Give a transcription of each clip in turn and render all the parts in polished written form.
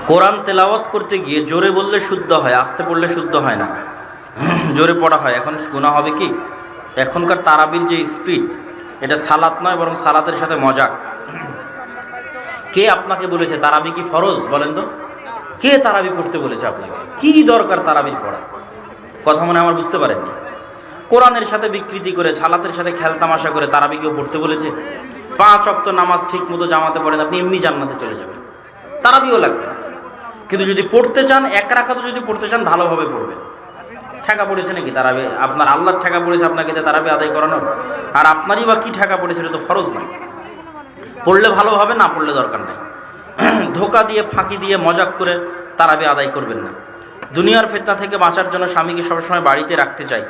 কোরআন তেলাওয়াত করতে গিয়ে জোরে বললে শুদ্ধ হয়, আস্তে পড়লে শুদ্ধ হয় না। জোরে পড়া হয়। এখন গুনাহ হবে কি? এখনকার তারাবির যে স্পিড, এটা সালাত নয়, বরং সালাতের সাথে মজাক। কে আপনাকে বলেছে তারাবি কি ফরজ? বলেন তো, কে তারাবি পড়তে বলেছে আপনাকে? কি দরকার তারাবির পড়া? কথা মনে আমার বুঝতে পারেননি। কোরআনের সাথে বিকৃতি করে, সালাতের সাথে খেলতামাশা করে তারাবি কেউ পড়তে বলেছে? 5 ওয়াক্ত নামাজ ঠিক মতো জামাতে পড়েন, আপনি এমনি জান্নাতে চলে যাবেন, তারাবিও লাগবে না। কিন্তু যদি পড়তে চান, এক রাকাতও যদি পড়তে চান, ভালোভাবে পড়বেন। ঠেকা পড়েছে নাকি তারাবি? আপনার আল্লাহর ঠেকা পড়েছে আপনাকে তারাবি আদায় করানোর? আর আপনারই বা কি ঠেকা পড়েছে? এটা তো ফরজ নয়। পড়লে ভালোভাবে, না পড়লে দরকার নাই। ধোকা দিয়ে, ফাঁকি দিয়ে, মজাক করে তারাবি আদায় করবেন না। দুনিয়ার ফিতনা থেকে বাঁচার জন্য স্বামীকে সবসময় বাড়িতে রাখতে চাই,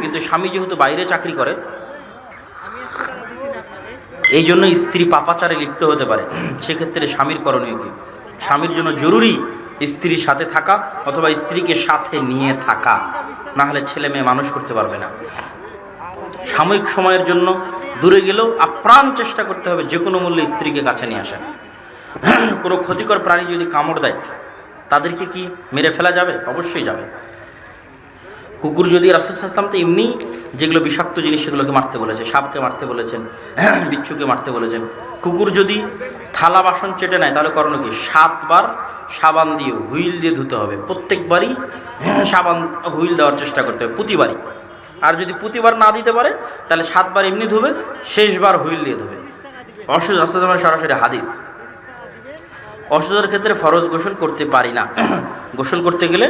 কিন্তু স্বামী যেহেতু বাইরে চাকরি করে, এই জন্য স্ত্রী পাপাচারে লিপ্ত হতে পারে। সেক্ষেত্রে স্বামীর করণীয় কি? স্বামীর জন্য জরুরি স্ত্রীর সাথে থাকা, অথবা স্ত্রীকে সাথে নিয়ে থাকা, না হলে ছেলে মেয়ে মানুষ করতে পারবে না। সাময়িক সময়ের জন্য দূরে গেলেও আপ্রাণ চেষ্টা করতে হবে যে কোনো মূল্যে স্ত্রীকে কাছে নিয়ে আসা। কোনো ক্ষতিকর প্রাণী যদি কামড় দেয়, তাদেরকে কি মেরে ফেলা যাবে? অবশ্যই যাবে। কুকুর যদি, রাসূল সাল্লাল্লাহু আলাইহি ওয়াসাল্লাম তো এমনি যেগুলো বিষাক্ত জিনিস সেগুলোকে মারতে বলেছে, সাপকে মারতে বলেছেন, বিচ্ছুকে মারতে বলেছেন। কুকুর যদি থালা বাসন চেটে নেয়, তাহলে করণীয় কি? 7 বার সাবান দিয়ে, হুইল দিয়ে ধুতে হবে। প্রত্যেকবারই সাবান হুইল দেওয়ার চেষ্টা করতে হবে, প্রতিবারই। আর যদি প্রতিবার না দিতে পারে, তাহলে 7 বার এমনি ধুবে, শেষবার হুইল দিয়ে ধুবে। অসুস্থ, সরাসরি হাদিস। অসুস্থতার ক্ষেত্রে ফরজ গোসল করতে পারি না। গোসল করতে গেলে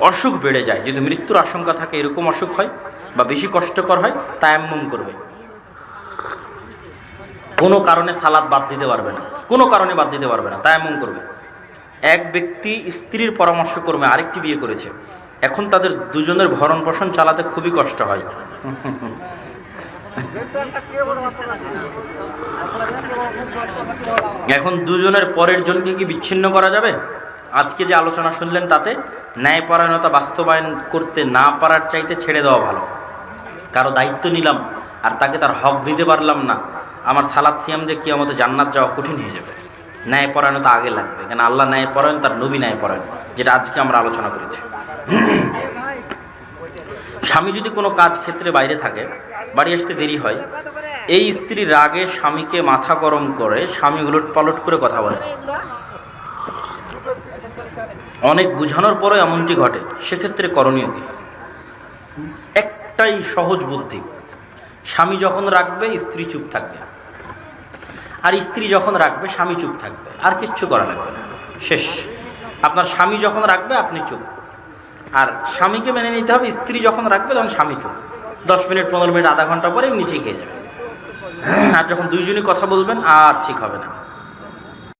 অসুখ বেড়ে যায়। যদি মৃত্যুর আশঙ্কা থাকে, এরকম অসুখ হয় বা বেশি কষ্টকর হয়, তায়াম্মুম করবে। কোনো কারণে সালাত বাদ দিতে পারবে না, কোনো কারণে বাদ দিতে পারবে না, তায়াম্মুম করবে। এক ব্যক্তি স্ত্রীর পরামর্শক্রমে আরেকটি বিয়ে করেছে। এখন তাদের দুজনের ভরণ পোষণ চালাতে খুবই কষ্ট হয়। এখন দুজনের পরের জনকে কি বিচ্ছিন্ন করা যাবে? আজকে যে আলোচনা শুনলেন, তাতে ন্যায়পরায়ণতা বাস্তবায়ন করতে না পারার চাইতে ছেড়ে দেওয়া ভালো। কারো দায়িত্ব নিলাম আর তাকে তার হক দিতে পারলাম না, আমার সালাত সিয়াম যে কিয়ামতে জান্নাত যাওয়া কঠিন হয়ে যাবে। ন্যায়পরায়ণতা আগে লাগবে, কেন আল্লাহ ন্যায়পরায়ণ, তার নবী ন্যায়পরায়ণ, যেটা আজকে আমরা আলোচনা করেছি। স্বামী যদি কোনো কাজ ক্ষেত্রে বাইরে থাকে, বাড়ি আসতে দেরি হয়, এই স্ত্রী রাগে স্বামীকে মাথা গরম করে, স্বামী উলট পালট করে কথা বলে। অনেক বুঝানোর পরে এমনটি ঘটে, সেক্ষেত্রে করণীয় কি? একটাই সহজ বুদ্ধি, স্বামী যখন রাখবে স্ত্রী চুপ থাকবে, আর স্ত্রী যখন রাখবে স্বামী চুপ থাকবে, আর কিচ্ছু করা লাগবে না, শেষ। আপনার স্বামী যখন রাখবে আপনি চুপ, আর স্বামীকে মেনে নিতে হবে। স্ত্রী যখন রাখবে তখন স্বামী চুপ। 10 মিনিট, 15 মিনিট, আধা ঘন্টা পরে এমনি ঠিক হয়ে যাবে। আর যখন দুইজনই কথা বলবেন, আর ঠিক হবে না।